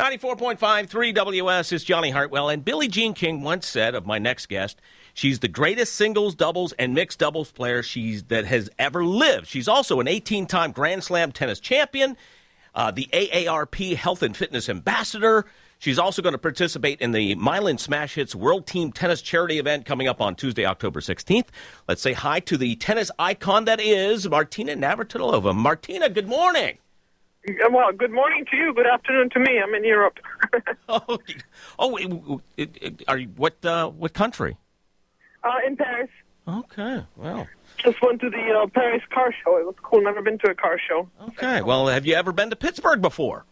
94.53 WS is Jonny Hartwell, and Billie Jean King once said of my next guest, she's the greatest singles, doubles, and mixed doubles player that has ever lived. She's also an 18-time Grand Slam tennis champion, the AARP Health and Fitness Ambassador. She's also going to participate in the MYLAN Smash Hits World Team Tennis Charity event coming up on Tuesday, October 16th. Let's say hi to the tennis icon that is Martina Navratilova. Martina, good morning. Well, good morning to you. Good afternoon to me. I'm in Europe. What country? In Paris. Okay, well. Just went to the Paris car show. It was cool. Never been to a car show. Okay, well, have you ever been to Pittsburgh before?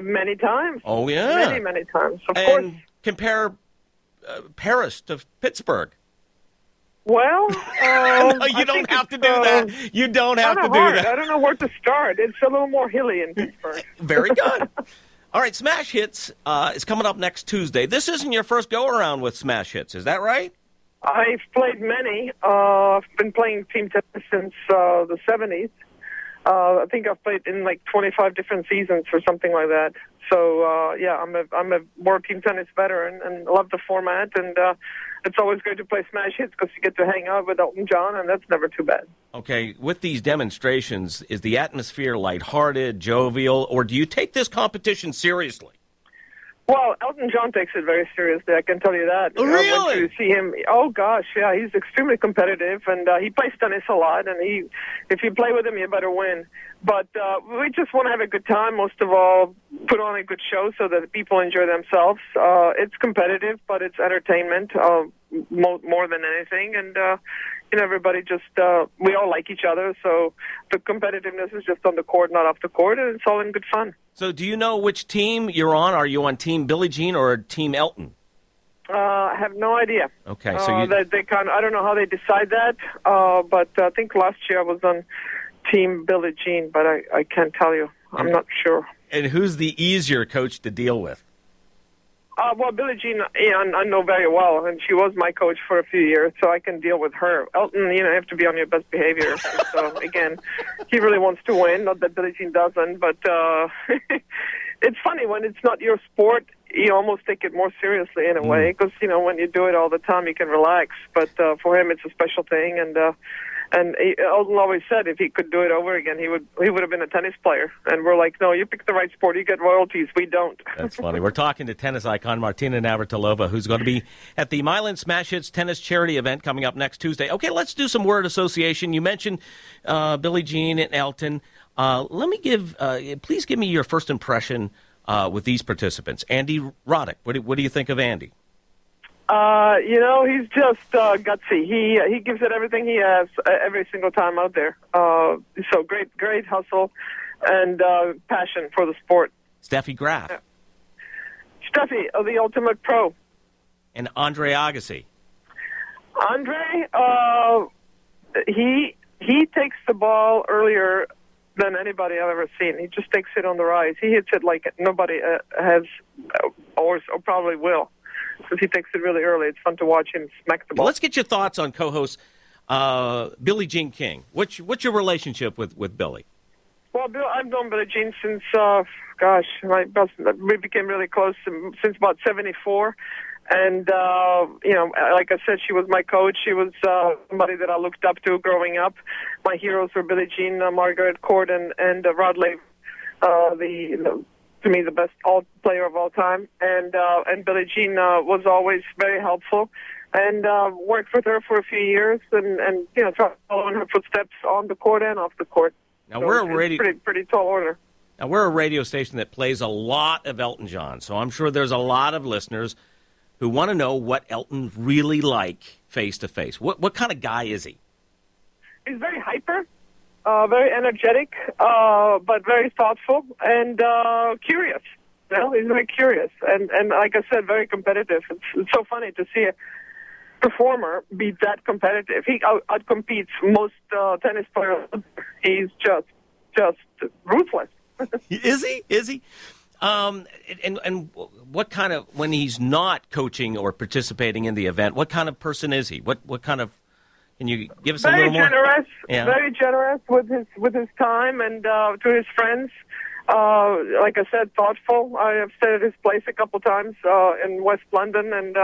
Many times. Oh, yeah. Many times, of and course. Compare Paris to Pittsburgh. Well, no, you don't have to do that. You don't have to do that. I don't know where to start. It's a little more hilly in Pittsburgh. Very good. All right, Smash Hits is coming up next Tuesday. This isn't your first go-around with Smash Hits, is that right? I've played many. I've been playing team tennis since the 70s. I think I've played in like 25 different seasons or something like that. So, yeah, I'm a world team tennis veteran and love the format. And it's always good to play Smash Hits because you get to hang out with Elton John, and that's never too bad. Okay, with these demonstrations, is the atmosphere lighthearted, jovial, or do you take this competition seriously? Well, Elton John takes it very seriously, I can tell you that. Really? I went to see him. Oh, gosh, yeah, he's extremely competitive, and he plays tennis a lot, and if you play with him, you better win. But we just want to have a good time, most of all, put on a good show so that people enjoy themselves. It's competitive, but it's entertainment more than anything, and everybody just, we all like each other, so the competitiveness is just on the court, not off the court, and it's all in good fun. So do you know which team you're on? Are you on Team Billie Jean or Team Elton? I have no idea. Okay, so I don't know how they decide that, but I think last year I was on Team Billie Jean, but I can't tell you. I'm not sure. And who's the easier coach to deal with? Well, Billie Jean, I know very well, and she was my coach for a few years, so I can deal with her. Elton, you have to be on your best behavior. So, again, he really wants to win, not that Billie Jean doesn't, but it's funny, when it's not your sport, you almost take it more seriously in a way, because, when you do it all the time, you can relax, but for him, it's a special thing, and Elton always said if he could do it over again, he would have been a tennis player. And we're like, no, you pick the right sport, you get royalties. We don't. That's funny. We're talking to tennis icon Martina Navratilova, who's going to be at the MYLAN Smash Hits Tennis Charity event coming up next Tuesday. Okay, let's do some word association. You mentioned Billie Jean and Elton. Please give me your first impression with these participants. Andy Roddick, what do you think of Andy? He's just gutsy. He gives it everything he has every single time out there. So great hustle and passion for the sport. Steffi Graff. Steffi, the ultimate pro. And Andre Agassi. Andre, he takes the ball earlier than anybody I've ever seen. He just takes it on the rise. He hits it like nobody has or probably will. Because he takes it really early. It's fun to watch him smack the ball. Well, let's get your thoughts on co-host Billie Jean King. What's your relationship with Billie? Well, I've known Billie Jean since, we became really close since about 74. And, like I said, she was my coach. She was somebody that I looked up to growing up. My heroes were Billie Jean, Margaret Court, and Roddick, to me, the best player of all time, and Billie Jean was always very helpful, and worked with her for a few years, and tried to follow in her footsteps on the court and off the court. Now so we're a pretty tall order. Now we're a radio station that plays a lot of Elton John, so I'm sure there's a lot of listeners who want to know what Elton's really like face to face. What kind of guy is he? He's very hyper. Very energetic, but very thoughtful and curious. He's very curious and like I said, very competitive. It's so funny to see a performer be that competitive. He outcompetes most tennis players. He's just ruthless. Is he? And what kind of, when he's not coaching or participating in the event, what kind of person is he? What kind of? Can you give us a little more? Very generous with his time and to his friends. Like I said, thoughtful. I have stayed at his place a couple times in West London, and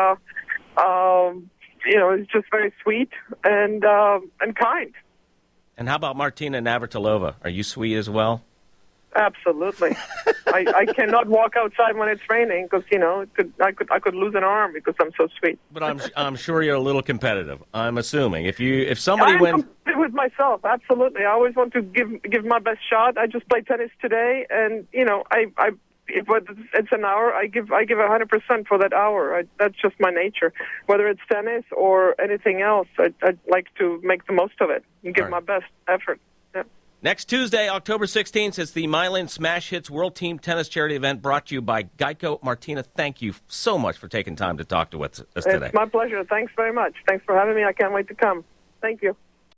he's just very sweet and kind. And how about Martina Navratilova? Are you sweet as well? Absolutely. I cannot walk outside when it's raining because I could lose an arm because I'm so sweet. But I'm sure you're a little competitive. I'm assuming if somebody wins. I'm with myself, absolutely. I always want to give my best shot. I just played tennis today, and if it's an hour, I give 100% for that hour. That's just my nature. Whether it's tennis or anything else, I'd like to make the most of it and give my best effort. Yeah. Next Tuesday, October 16th, is the MYLAN Smash Hits World Team Tennis Charity event brought to you by Geico. Martina, thank you so much for taking time to talk to us today. It's my pleasure. Thanks very much. Thanks for having me. I can't wait to come. Thank you.